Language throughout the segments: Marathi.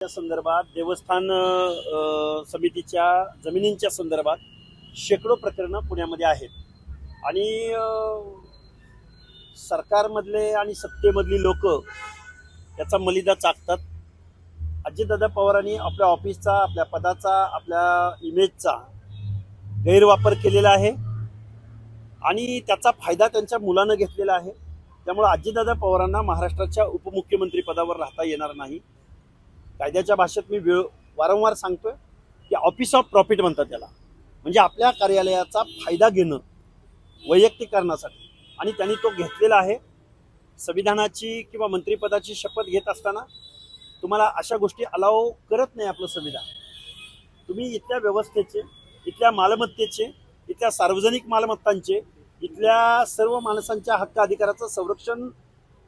संदर्भात देवस्थान समितीच्या जमिनींच्या संदर्भात शेकडो प्रकरणं पुण्यामध्ये आहेत आणि सरकारमधले आणि सत्तेमधली लोक याचा मलिदा चाकतात। अजितदादा पवारांनी आपल्या ऑफिसचा, आपल्या पदाचा, आपल्या इमेजचा गैरवापर केलेला आहे आणि त्याचा फायदा त्यांच्या मुलानं घेतलेला आहे। त्यामुळे अजितदादा पवारांना महाराष्ट्राच्या उपमुख्यमंत्री पदावर राहता येणार नाही। कायद्याच्या भाषेत मी वारंवार सांगतोय की ऑफिस ऑफ प्रॉफिट म्हणतात त्याला, म्हणजे आपल्या कार्यालयाचा फायदा घेणं वैयक्तिकरणासाठी, आणि त्यांनी तो घेतलेला आहे। संविधानाची किंवा मंत्रिपदाची शपथ घेत असताना तुम्हाला अशा गोष्टी अलाव करत नाही आपलं संविधान। तुम्ही इथल्या व्यवस्थेचे, इथल्या मालमत्तेचे, इथल्या सार्वजनिक मालमत्तांचे, इथल्या सर्व माणसांच्या हक्क अधिकाराचं संरक्षण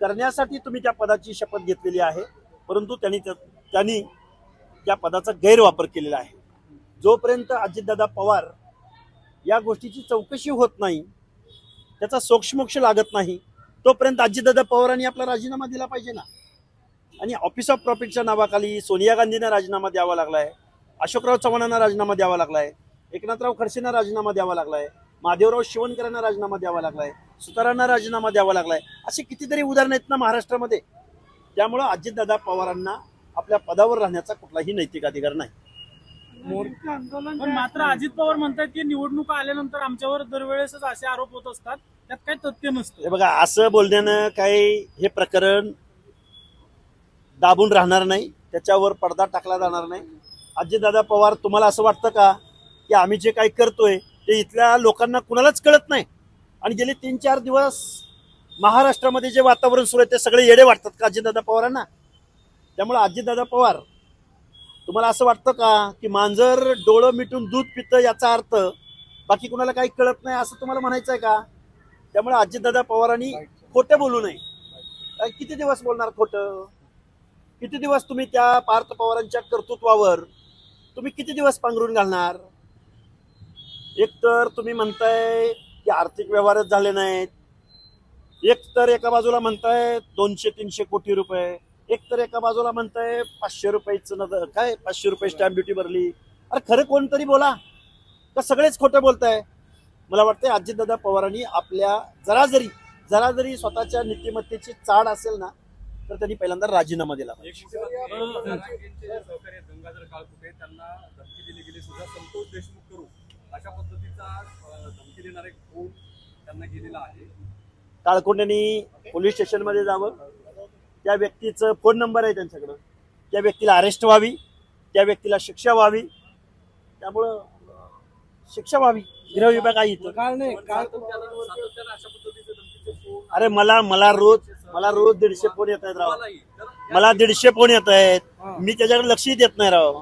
करण्यासाठी तुम्ही त्या पदाची शपथ घेतलेली आहे, परंतु त्यांनी त्या पदाचा गैरवापर केलेला आहे। जोपर्यंत अजितदादा पवार या गोष्टीची चौकशी होत नाही, त्याचा सोक्षमोक्ष लागत नाही, तोपर्यंत अजितदादा पवारांनी आपला राजीनामा दिला पाहिजे ना। आणि ऑफिस ऑफ प्रॉफिटच्या नावाखाली सोनिया गांधींना राजीनामा द्यावा लागलाय, अशोकराव चव्हाणांना राजीनामा द्यावा लागलाय, एकनाथराव खडसेंना राजीनामा द्यावा लागलाय, महादेवराव शिवणकरांना राजीनामा द्यावा लागलाय, सुतारांना राजीनामा द्यावा लागलाय। असे कितीतरी उदाहरण आहेत ना महाराष्ट्रामध्ये। त्यामुळे अजितदादा पवारांना आपल्या पदावर राहण्याचा कुठलाही नैतिक अधिकार नाही। पण मात्र अजित पवार म्हणतात की निवडणुका आल्यानंतर आमच्यावर दरवेळेसच असे आरोप होत असतात, त्यात काही तथ्य नसतं। हे बघा, असं बोलण्यानं काही हे प्रकरण दाबून राहणार नाही, त्याच्यावर पडदा टाकला जाणार नाही। अजितदादा पवार, तुम्हाला असं वाटतं का की आम्ही जे काही करतोय ते इथल्या लोकांना कुणालाच कळत नाही? आणि गेले 3-4 दिवस महाराष्ट्रामध्ये जे वातावरण सुरू आहे ते सगळे येडे वाटतात का अजितदादा पवारांना? त्यामुळे अजितदादा पवार, तुम्हाला असं वाटतं का की मांजर डोळं मिटून दूध पितं याचा अर्थ बाकी कुणाला काही कळत नाही असं तुम्हाला म्हणायचं आहे का? त्यामुळे अजितदादा पवारांनी खोटं बोलू नये। किती दिवस बोलणार खोटं? किती दिवस तुम्ही त्या पार्थ पवारांच्या कर्तृत्वावर तुम्ही किती दिवस पांघरून घालणार? एक तर तुम्ही म्हणताय की आर्थिक व्यवहारच झाले नाहीत, एक तर एका बाजूला म्हणताय 200-300 कोटी रुपये, एक तर एका बाजूला म्हणताय 500 रुपयाचं काय 500 रुपये स्टॅम्प ड्युटी भरली। अरे खरं कोणतरी बोला, का सगळेच खोटं बोलताय? मला वाटतंय अजितदादा पवारांनी आपल्या जरा जरी स्वतःच्या नीतिमत्तेची चाड असेल ना तर त्यांनी पहिल्यांदा राजीनामा दिला पाहिजे। गंगाधर काळकुटे त्यांना धमकी दिली गेली, सुद्धा संतोष देशमुख करू अशा पद्धतीचा धमकी देणारे फोन त्यांना गेलेला आहे। काळकुटेंनी पोलीस स्टेशनमध्ये जावं, त्या व्यक्तीचं फोन नंबर आहे त्यांच्याकडं, त्या व्यक्तीला अरेस्ट व्हावी, त्या व्यक्तीला शिक्षा व्हावी। त्यामुळं शिक्षा व्हावी, गृह विभाग आहे इथं। अरे मला रोज 150 फोन येत आहेत राव, मला 150 फोन येत आहेत, मी त्याच्याकडे लक्षही देत नाही राव।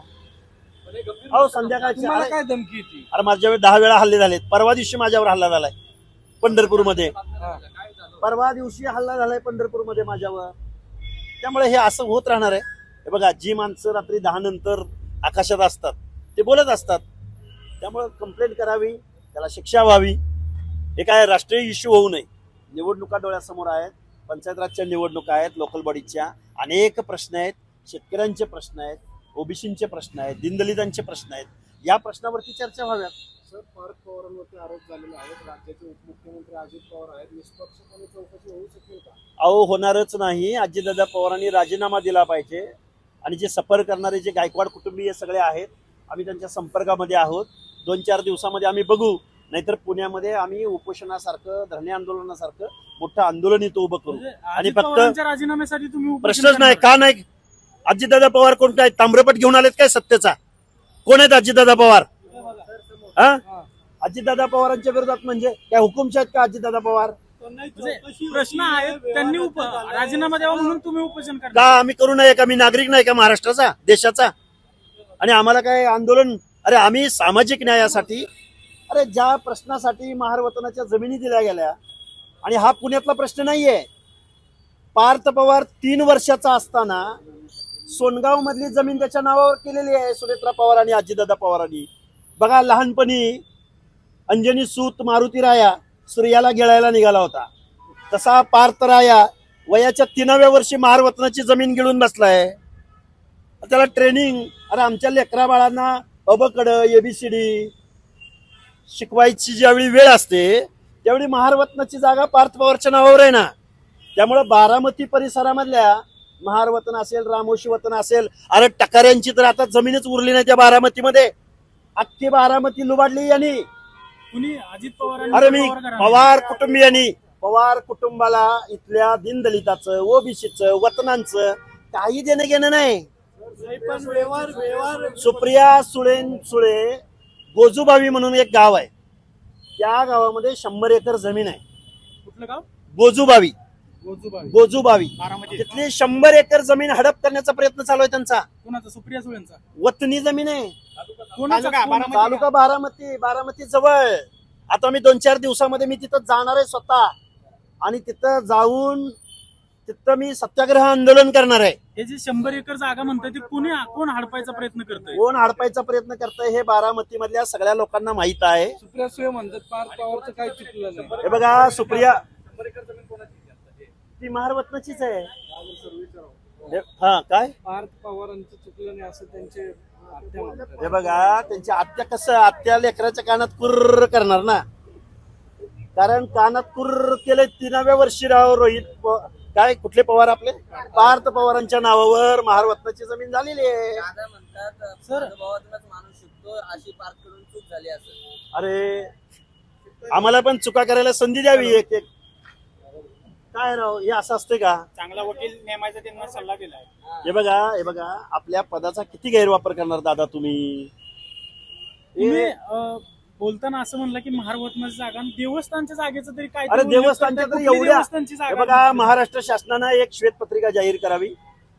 अहो संध्याकाळची काय धमकी येते? अरे माझ्यावर 10 वेळा हल्ले झालेत। परवा दिवशी माझ्यावर हल्ला झालाय पंढरपूरमध्ये, परवा दिवशी हल्ला झालाय पंढरपूरमध्ये माझ्यावर। त्यामुळे हे असं होत राहणार आहे। हे बघा, जी माणसं रात्री 10 नंतर आकाशात असतात ते बोलत असतात, त्यामुळे कंप्लेंट करावी, त्याला शिक्षा व्हावी। हे काय राष्ट्रीय इश्यू होऊ नये। निवडणुका डोळ्यासमोर आहेत, पंचायत राजच्या निवडणुका आहेत, लोकल बॉडीच्या अनेक प्रश्न आहेत, शेतकऱ्यांचे प्रश्न आहेत, ओबीसींचे प्रश्न आहेत, दीनदलितांचे प्रश्न आहेत, या प्रश्नावरती चर्चा व्हाव्यात। सर, पार्थ पवारांवरती आरोप झालेले आहेत, राज्याचे उपमुख्यमंत्री अजित पवार आहेत, निष्पक्षपणे चौकशी होऊ शकेल का? अहो होणारच नाही। अजितदादा पवारांनी राजीनामा दिला पाहिजे, आणि जे सफर करणारे जे गायकवाड कुटुंबीय सगळे आहेत, आम्ही त्यांच्या संपर्कामध्ये आहोत। 2-4 दिवसामध्ये आम्ही बघू, नाहीतर पुण्यामध्ये आम्ही उपोषणासारखं, धरणे आंदोलनासारखं मोठं आंदोलन इथं उभं करू। आणि फक्त राजीनाम्यासाठी तुम्ही प्रश्नच नाही, का नाही? अजितदादा पवार कोण काय ताम्रपट घेऊन आलेत काय सत्तेचा? कोण आहेत अजितदादा पवार? अजितदादा पवारांच्या विरोधात म्हणजे काय हुकुमशाह आहेत का अजितदादा पवार? प्रश्न आहे, त्यांनी राजीनामा द्यावा म्हणून तुम्ही उपोषण करा का? आम्ही करू नये का? मी नागरिक नाही का महाराष्ट्राचा, देशाचा? आणि आम्हाला काय आंदोलन? अरे आम्ही सामाजिक न्यायासाठी, अरे ज्या प्रश्नासाठी महारवतनाच्या जमिनी दिल्या गेल्या, आणि हा पुण्यातला प्रश्न नाहीये। पार्थ पवार 3 वर्षाचा असताना सोनगाव मधली जमीन त्याच्या नावावर केलेली आहे सुनेत्रा पवार आणि अजितदादा पवारांनी। बघा, लहानपणी अंजनी सूत मारुती राया सूर्याला गिळायला निघाला होता, तसा पार्थ राया वयाच्या 3व्या वर्षी महारवतनाची जमीन गिळून बसलाय। त्याला ट्रेनिंग. अरे आमच्या लेकरा बाळांना अबकड एबीसीडी शिकवायची ज्यावेळी वेळ असते त्यावेळी महारवतनाची जागा पार्थ पवारच्या नावावर आहे ना. त्यामुळं बारामती परिसरामधल्या महारवतन असेल, रामोशी वतन असेल, अरे टकाऱ्यांची तर आता जमीनच उरली नाही त्या बारामतीमध्ये. अख्खी बारामती लुबाडली यांनी. कुणी अजित पवार अरे मी पवार कुटुंबियांनी, पवार कुटुंबाला इथल्या दीनदलिताचं, ओबीसीचं, वतनांचं काही देणं घेणं नाही. सुप्रिया सुळे गोजूबावी म्हणून एक गाव आहे, त्या गावामध्ये 100 एकर जमीन आहे. कुठलं गाव? गोजूबावी. बारामती. तिथली 100 एकर जमीन हडप करण्याचा प्रयत्न चालू आहे त्यांचा. कोणाचा? सुप्रिया सुळेंचा. वतनी जमीन आहे. कोणाचा? तालुका बारामती जवळ. आता मी 2-4 दिवसामध्ये मी तिथं जाणार आहे स्वतः, आणि तिथं जाऊन तिथं मी सत्याग्रह आंदोलन करणार आहे. हे जे 100 एकर जागा म्हणतात ती कोण हडपायचा प्रयत्न करतोय? कोण हडपायचा प्रयत्न करतंय हे बारामती मधल्या सगळ्या लोकांना माहित आहे. सुप्रिया सुळे म्हणतात पार्थ पवारचं काही चुकलं नाही. हे बघा, सुप्रिया 100 एकर जमीन कोणाची आहे? ती महारवतनाचीच आहे. हा काय? पार्थ पवारांचं चुकलं नाही असं त्यांचे आत्या म्हणतात. हे बघा, त्यांची आत्या कसं, आत्या लेकराच्या कानात कुर्र करणार ना. कारण कानात कुर्र केले 3व्या वर्षी राव रोहित काय कुठले पवार आपले पार्थ पवारांच्या नावावर महारवतनाची जमीन झालेली आहे. दादा म्हणतात सर भावातूनच माणूस शिकतो, अशी पार्थ कडून चूक झाली असेल. अरे आम्हाला पण चुका करायला संधी द्यावी एक एक. काय राव, हे असं असते का? चांगला वकील नेमायचा त्यांना सल्ला दिलाय. हे बघा आपल्या पदाचा किती गैरवापर करणार दादा तुम्ही. तुम्ही बोलताना असं म्हणलं की महारवतनाची जागा आणि देवस्थानच्या जागेचं तरी काय? अरे देवस्थानच्या तरी एवढ्या. देवस्थानची हे जागा बघा, महाराष्ट्र शासनानं एक श्वेतपत्रिका जाहीर करावी.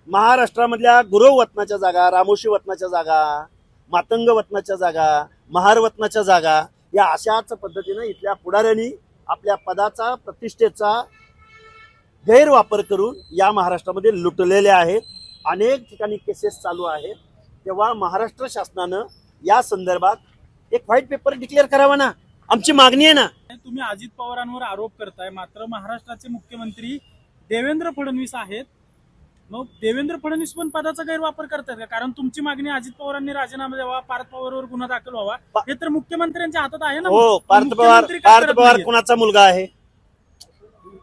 महाराष्ट्रामधल्या गुरव वतनाच्या जागा, रामोशी वतनाच्या जागा, मातंग वतनाच्या जागा, महार वतनाच्या जागा, या अशाच पद्धतीनं इथल्या पुढाऱ्यांनी आपल्या पदाचा, प्रतिष्ठेचा गैरवापर करून या महाराष्ट्रामध्ये लुटलेले आहेत. अनेक ठिकाणी केसेस चालू आहेत. तेव्हा महाराष्ट्र शासनानं या संदर्भात एक व्हाईट पेपर डिक्लेअर करावा ना. आमची मागणी आहे ना. तुम्ही अजित पवारांवर आरोप करताय, मात्र महाराष्ट्राचे मुख्यमंत्री देवेंद्र फडणवीस आहेत. मग देवेंद्र फडणवीस पण पदाचा गैरवापर करतात का? कारण तुमची मागणी अजित पवारांनी राजीनामा द्यावा, पार्थ पवारवर गुन्हा दाखल व्हावा, हे तर मुख्यमंत्र्यांच्या हातात आहे ना. हो, पार्थ मुख्यमंत्री का पवार करत नाहीयेत? कुणाचा मुलगा आहे?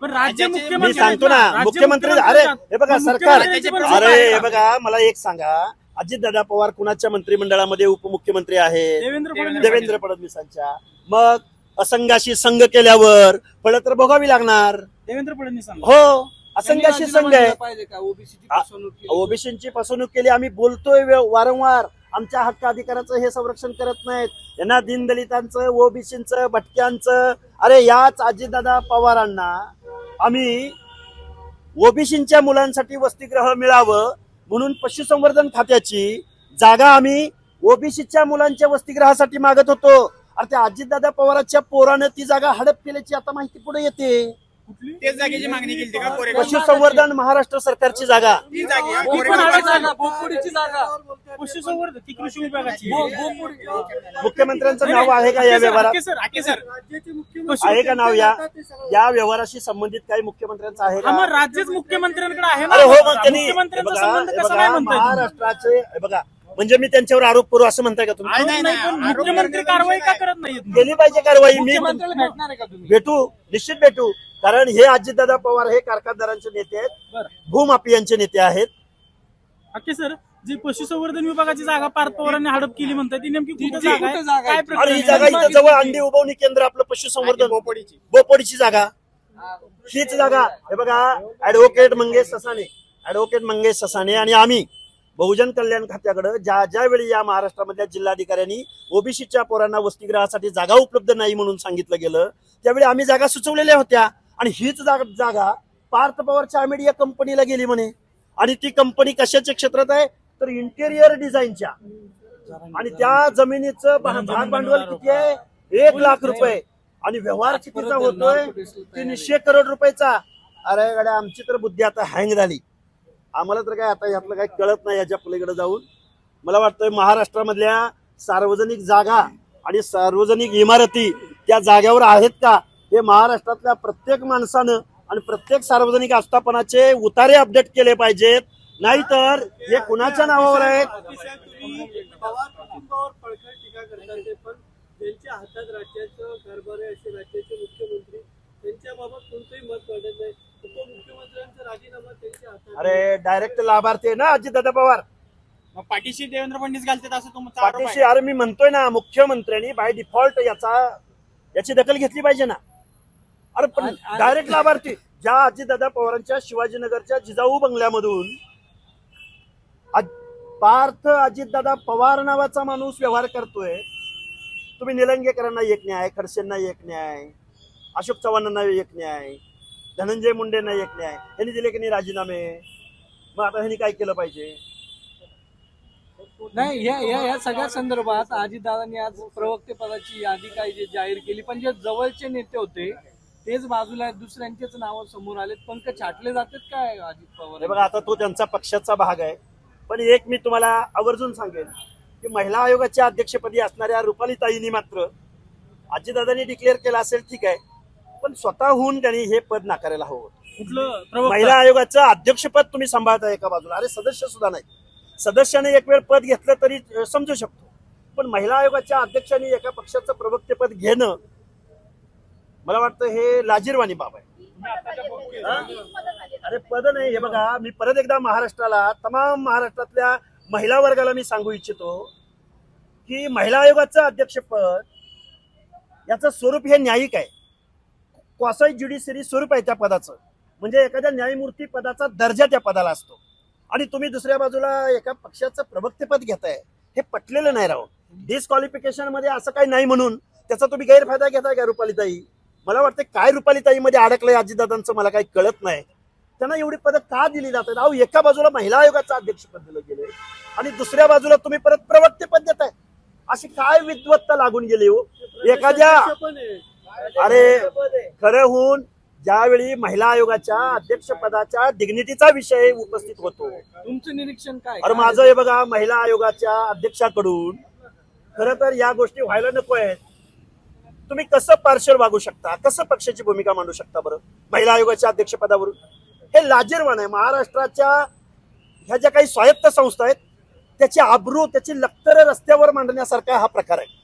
पण राज्य मी मुख्यमंत्री सांगतो ना, राज्य मुख्यमंत्री. मुख्यमंत्री अरे आहेत. हे बघा, मग सरकार, मुख्यमंत्र्यांची पण अरे सत्ता आहे हे का? बघा, मला एक सांगा, अजितदादा पवार कुणाच्या मंत्रिमंडळामध्ये उपमुख्यमंत्री आहेत? देवेंद्र फडणवीसांच्या. मग असंघाशी संघ केल्यावर फळ तर भोगावी लागणार. देवेंद्र फडणवीस सांगा. हो, असंघाशी संघ आहे. पाहिजे का ओबीसीची फसवणूक केली? ओबीसीची फसवणूक केली. आम्ही बोलतोय वारंवार, आमच्या हक्क अधिकाराचं हे संरक्षण करत नाहीत. यांना दीनदलितांचं, ओबीसींचं, भटक्यांचं. अरे याच अजितदादा पवारांना आम्ही ओबीसींच्या मुलांसाठी वसतिगृह मिळावं म्हणून पशुसंवर्धन खात्याची जागा आम्ही ओबीसीच्या मुलांच्या वसतिगृहासाठी मागत होतो. अरे त्या अजितदादा पवारांच्या पोरानं ती जागा हडप केल्याची आता माहिती पुढे येते. तेच जागेची मागणी केली का? पशुसंवर्धन महाराष्ट्र सरकारची जागा. बोपोडीची जागा. पशुसंवर्धन ती कृषी विभागाची. मुख्यमंत्र्यांचं नाव आहे का या व्यवहारात? आहे का नाव या व्यवहाराशी संबंधित काही मुख्यमंत्र्यांचं आहे का? राज्यच मुख्यमंत्र्यांकडे आहे ना. अरे हो, मग त्यांनी मुख्यमंत्र्यांचा संबंध कसा नाही म्हणताय तुम्ही? महाराष्ट्राचे बघा, म्हणजे मी त्यांच्यावर आरोप करू असं म्हणताय का तुम्ही? नाही, पण मुख्यमंत्री कारवाई का करत नाहीत? केली पाहिजे कारवाई. मी मुख्यमंत्र्याला भेटणार आहे का तुम्ही? भेटू, निश्चित भेटू. कारण हे अजितदादा पवार हे कारखानदारांचे नेते आहेत, बरं. भूमाफियांचे नेते आहेत. ओके सर, जी पशुसंवर्धन विभागाची जागा पार्थ पवारांनी हडप केली म्हणतात ती नेमकी कुठं ती जागा आहे? कुठं जागा आहे? काय आणि प्रकरण ही जागा आहे? इथं जवळ अंडी उभवणी केंद्र आपलं पशुसंवर्धन बोपोडीची जागा. हीच जागा. हे बघा, ऍडव्होकेट मंगेश ससाणे आणि आम्ही बहुजन कल्याण खात्याकडे ज्या वेळी या महाराष्ट्रामधल्या जिल्हाधिकाऱ्यांनी ओबीसीच्या पोरांना वसतिगृहासाठी जागा उपलब्ध नाही म्हणून सांगितलं गेलं, त्यावेळी आम्ही जागा सुचवलेल्या होत्या. आणि हीच जागा पार्थ पवारच्या अमेडिया कंपनीला गेली म्हणे. आणि ती कंपनी कशाच्या क्षेत्रात आहे तर इंटेरियर डिझाईनच्या. आणि त्या जमिनीचं भाग भांडवल किती आहे? 1 लाख रुपये. आणि व्यवहार कितीचा होतोय? 300 करोड रुपयाचा. अरे गाड्या, आमची तर बुद्धी आता हँग झाली. आम्हाला तर काय आता यातलं काही कळत नाही. याच्या पलीकडे जाऊन मला वाटतंय महाराष्ट्रामधल्या सार्वजनिक जागा आणि सार्वजनिक इमारती त्या जाग्यावर आहेत का हे महाराष्ट्रातल्या प्रत्येक माणसानं आणि प्रत्येक सार्वजनिक आस्थापनाचे उतारे अपडेट केले पाहिजेत. नाहीतर हे कुणाच्या नावावर आहेत? तुम्ही पवार कुटुंबावर पडखळ टीका करता ते पण ज्यांच्या हातात राज्याचं कारभार आहे असे राज्याचे मुख्यमंत्री त्यांच्याबाबत कोणतंही मत पडत नाही. उपमुख्यमंत्र्यांचा राजीनामा त्यांच्या हातात. अरे डायरेक्ट लाभार्थी आहे ना अजितदादा पवार. मग पाठीशी देवेंद्र फडणवीस घालतात असं तुमचा आरोप पाठीशी आहे. अरे मी म्हणतोय ना मुख्यमंत्र्यांनी बाय डिफॉल्ट याची दखल घेतली पाहिजे ना. अरे पण डायरेक्ट लाभार्थी ज्या अजितदादा पवारांच्या शिवाजीनगरच्या जिजाऊ बंगल्यामधून पार्थ अजितदादा पवार नावाचा माणूस व्यवहार करतोय. तुम्ही निलंगेकरांना एक न्याय, खडसेंना एक न्याय, अशोक चव्हाणांना एक न्याय, धनंजय मुंडेंना एक न्याय, यांनी दिले की नाही राजीनामे. मग आता ह्यांनी काय केलं पाहिजे? नाही या सगळ्या संदर्भात अजितदादांनी आज प्रवक्ते पदाची यादी काय जे जाहीर केली, पण जे जवळचे नेते होते तेच बाजूला आहेत, दुसऱ्यांचेच नाव समोर आलेत. पंकज छाटले जातात काय अजित पवार? हे बघा आता तो त्यांचा पक्षाचा भाग आहे. पण एक मी तुम्हाला आवर्जून सांगेन की महिला आयोगाच्या अध्यक्षपदी असणाऱ्या रुपालीताईंनी मात्र अजितदादांनी डिक्लेअर केलं असेल ठीक आहे, पण स्वतःहून त्यांनी हे पद नाकारायला हवं. कुठलं प्रवक्ता? महिला आयोगाचं अध्यक्षपद तुम्ही सांभाळता एका बाजूला, अरे सदस्य सुद्धा नाही. सदस्याने एक वेळ पद घेतलं तरी समजू शकतो, पण महिला आयोगाच्या अध्यक्षांनी एका पक्षाचं प्रवक्तेपद घेणं मला वाटतं हे लाजीरवाणी बाब आहे. अरे पद नाही. हे बघा मी परत एकदा महाराष्ट्राला, तमाम महाराष्ट्रातल्या महिला वर्गाला मी सांगू इच्छितो की महिला आयोगाचं अध्यक्षपद याचं स्वरूप हे न्यायिक आहे. क्वासाई ज्युडिशरी स्वरूप आहे त्या पदाचं. म्हणजे एखाद्या न्यायमूर्ती पदाचा दर्जा त्या पदाला असतो आणि तुम्ही दुसऱ्या बाजूला एका पक्षाचं प्रवक्तेपद घेताय, हे पटलेलं नाही राव. डिस्क्वालिफिकेशन मध्ये असं काही नाही म्हणून त्याचा तुम्ही गैरफायदा घेताय का रुपालीताई? मला वाटतं काय रुपालीताईमध्ये अडकलंय अजितदादांचं मला काही कळत नाही. त्यांना एवढी पदं का दिली जातात? अहो एका बाजूला महिला आयोगाचं अध्यक्षपद दिलं गेले आणि दुसऱ्या बाजूला तुम्ही परत प्रवक्तेपद देताय. अशी काय विद्वत्ता लागून गेली हो एखाद्या? अरे खरं होऊन ज्यावेळी महिला आयोगाच्या अध्यक्षपदाच्या डिग्निटीचा विषय उपस्थित होतो, तुमचं निरीक्षण काय? अरे माझं हे बघा, महिला आयोगाच्या अध्यक्षाकडून खरं तर या गोष्टी व्हायला नको आहेत. तुम्ही कसं पार्शल वागू शकता, कसं पक्षाची भूमिका मांडू शकता बरं महिला आयोगाच्या अध्यक्षपदावरून? हे लाजीरवाण आहे. महाराष्ट्राच्या ह्या ज्या काही स्वायत्त संस्था आहेत त्याची आबरू, त्याची लक्तर रस्त्यावर मांडण्यासारखा हा प्रकार आहे.